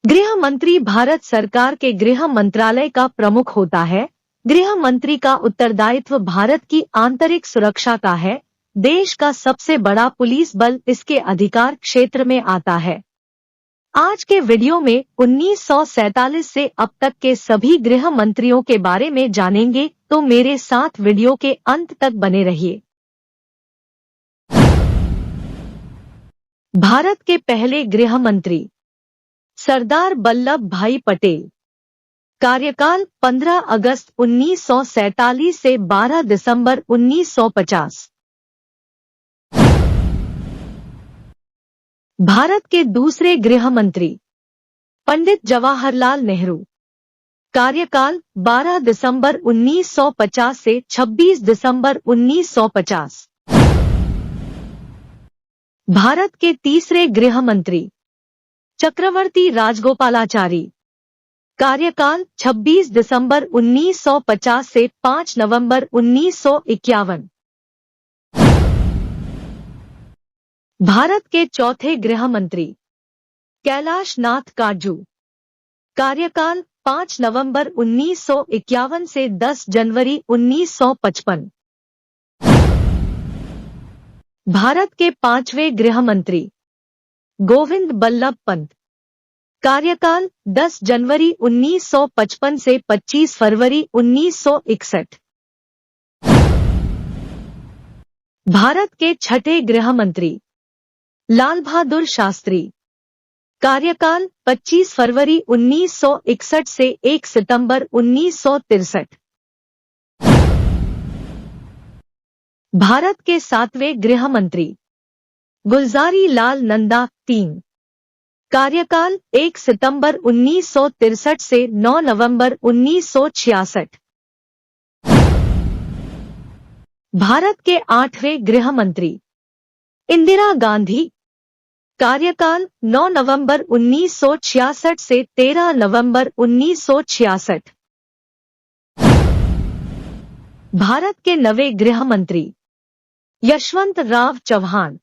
गृह मंत्री भारत सरकार के गृह मंत्रालय का प्रमुख होता है। गृह मंत्री का उत्तरदायित्व भारत की आंतरिक सुरक्षा का है। देश का सबसे बड़ा पुलिस बल इसके अधिकार क्षेत्र में आता है। आज के वीडियो में 1947 से अब तक के सभी गृह मंत्रियों के बारे में जानेंगे, तो मेरे साथ वीडियो के अंत तक बने रहिए। भारत के पहले गृह मंत्री सरदार वल्लभ भाई पटेल। कार्यकाल 15 अगस्त 1947 से 12 दिसंबर 1950। भारत के दूसरे गृह मंत्री पंडित जवाहरलाल नेहरू। कार्यकाल 12 दिसंबर 1950 से 26 दिसंबर 1950। भारत के तीसरे गृह मंत्री चक्रवर्ती राजगोपालाचारी। कार्यकाल 26 दिसंबर 1950 से 5 नवंबर 1951। भारत के चौथे गृह मंत्री कैलाश नाथ काटजू। कार्यकाल 5 नवंबर 1951 से 10 जनवरी 1955। भारत के पांचवें गृह मंत्री गोविंद बल्लभ पंत। कार्यकाल 10 जनवरी 1955 से 25 फरवरी 1961। भारत के छठे गृह मंत्री लाल बहादुर शास्त्री। कार्यकाल 25 फरवरी 1961 से 1 सितंबर 1963। भारत के सातवें गृह मंत्री गुलजारी लाल नंदा 3। कार्यकाल 1 सितंबर 1963 से 9 नवंबर 1966। भारत के आठवें गृह मंत्री इंदिरा गांधी। कार्यकाल 9 नवंबर 1966 से 13 नवंबर 1966। भारत के नवे गृह मंत्री यशवंत राव चौहान।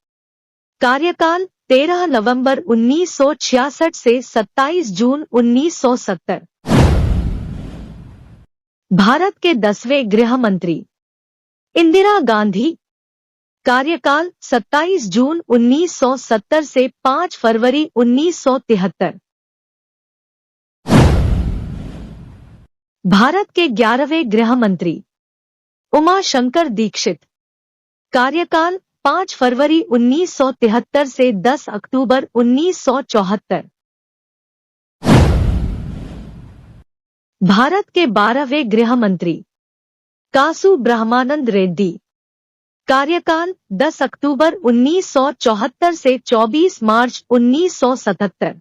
कार्यकाल 13 नवंबर 1966 से 27 जून 1970। भारत के 10वें गृह मंत्री इंदिरा गांधी। कार्यकाल 27 जून 1970 से 5 फरवरी 1973। भारत के 11वें गृह मंत्री उमा शंकर दीक्षित। कार्यकाल 5 फरवरी 1973 से 10 अक्टूबर 1974। भारत के 12वें गृह मंत्री कासु ब्रह्मानंद रेड्डी। कार्यकाल 10 अक्टूबर 1974 से 24 मार्च 1977।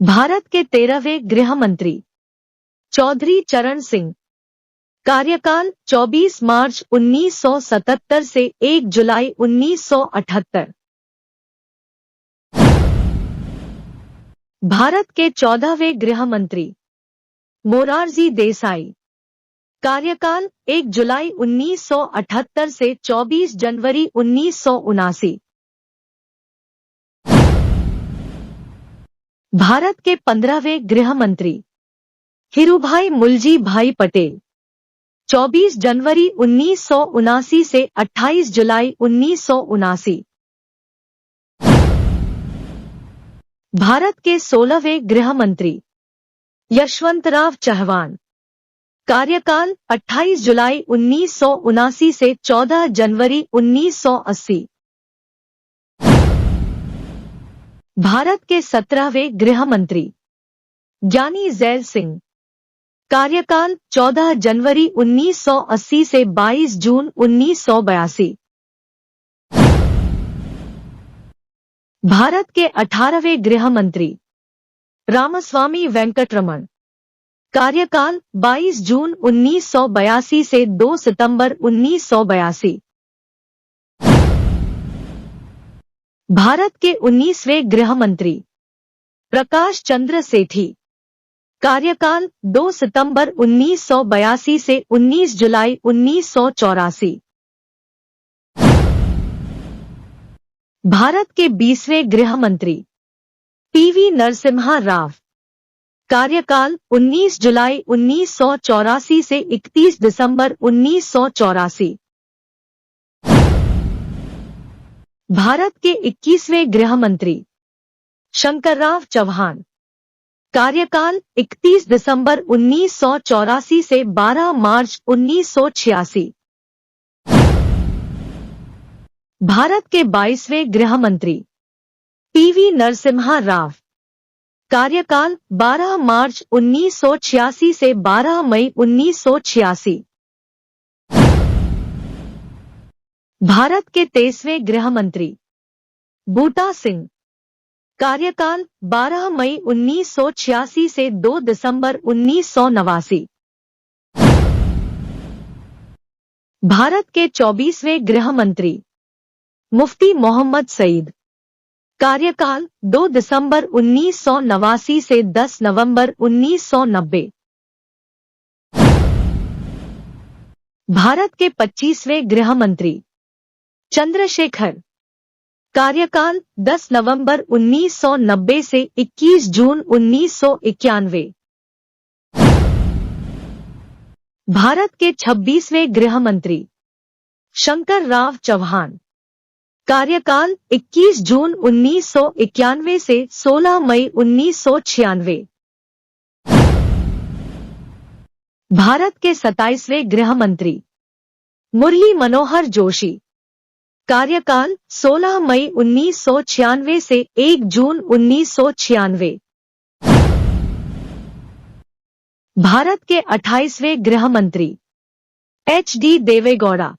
भारत के 13वें गृह मंत्री चौधरी चरण सिंह। कार्यकाल 24 मार्च 1977 से 1 जुलाई 1978। भारत के 14वें गृह मंत्री मोरारजी देसाई। कार्यकाल 1 जुलाई 1978 से 24 जनवरी 1979। भारत के 15वें गृह मंत्री हिरुभाई मुलजी भाई पटेल। 24 जनवरी 1979 से 28 जुलाई 1979। भारत के 16वें गृह मंत्री यशवंतराव चव्हाण। कार्यकाल 28 जुलाई 1979 से 14 जनवरी 1980। भारत के 17वें गृह मंत्री ज्ञानी जैल सिंह। कार्यकाल 14 जनवरी 1980 से 22 जून 1982। भारत के 18वें गृह मंत्री रामास्वामी वेंकटरमण। कार्यकाल 22 जून 1982 से 2 सितंबर 1982। भारत के 19वें गृह मंत्री प्रकाश चंद्र सेठी। कार्यकाल 2 सितंबर 1982 से 19 जुलाई 1984। भारत के 20वें गृह मंत्री पीवी नरसिम्हा राव। कार्यकाल 19 जुलाई 1984 से 31 दिसंबर 1984। भारत के 21वें गृह मंत्री शंकरराव चौहान। कार्यकाल 31 दिसंबर 1984 से 12 मार्च 1986। भारत के 22वें गृह मंत्री पीवी नरसिम्हा राव। कार्यकाल 12 मार्च 1986 से 12 मई 1986। भारत के 23वें गृह मंत्री बूटा सिंह। कार्यकाल 12 मई 1986 से 2 दिसंबर 1989। भारत के 24वें गृह मंत्री मुफ्ती मोहम्मद सईद। कार्यकाल 2 दिसंबर 1989 से 10 नवंबर 1990। भारत के 25वें गृह मंत्री चंद्रशेखर। कार्यकाल 10 नवंबर 1990 से 21 जून 1991। भारत के 26वें गृह मंत्री शंकर राव चौहान। कार्यकाल 21 जून 1991 से 16 मई 1996। भारत के 27वें गृह मंत्री मुरली मनोहर जोशी। कार्यकाल 16 मई 1996 से 1 जून 1996। भारत के 28वें गृह मंत्री HD देवेगौड़ा।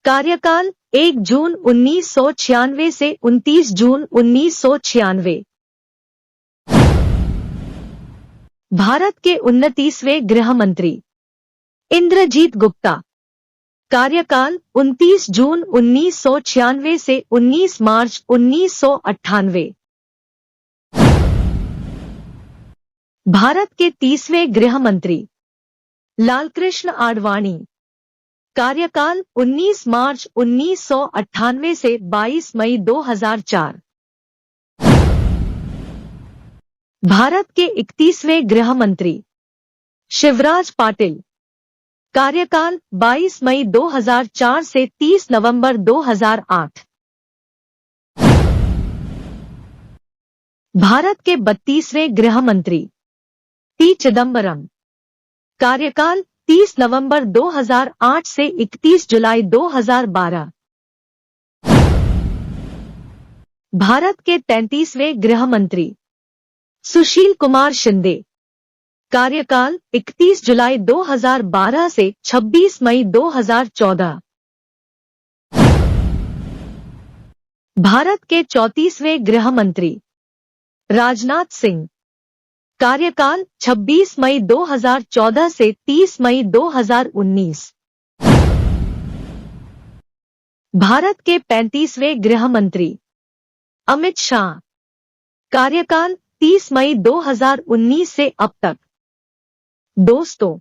कार्यकाल 1 जून 1996 से 29 जून 1996। भारत के 29वें गृह मंत्री इंद्रजीत गुप्ता। कार्यकाल 29 जून 1996 से 19 मार्च 1998। भारत के 30वें गृह मंत्री लालकृष्ण आडवाणी। कार्यकाल 19 मार्च 1998 से 22 मई 2004। भारत के 31वें गृह मंत्री शिवराज पाटिल। कार्यकाल 22 मई 2004 से 30 नवंबर 2008। भारत के 32वें गृह मंत्री पी चिदम्बरम। कार्यकाल 30 नवंबर 2008 से 31 जुलाई 2012। भारत के 33वें गृह मंत्री सुशील कुमार शिंदे। कार्यकाल 31 जुलाई 2012 से 26 मई 2014। भारत के 34वें गृह मंत्री राजनाथ सिंह। कार्यकाल 26 मई 2014 से 30 मई 2019। भारत के 35वें गृह मंत्री अमित शाह। कार्यकाल 30 मई 2019 से अब तक। दोस्तों,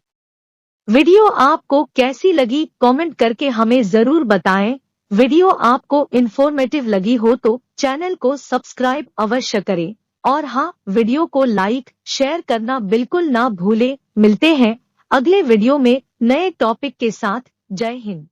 वीडियो आपको कैसी लगी कमेंट करके हमें जरूर बताएं। वीडियो आपको इन्फॉर्मेटिव लगी हो तो चैनल को सब्सक्राइब अवश्य करें और हाँ, वीडियो को लाइक शेयर करना बिल्कुल ना भूलें। मिलते हैं अगले वीडियो में नए टॉपिक के साथ। जय हिंद।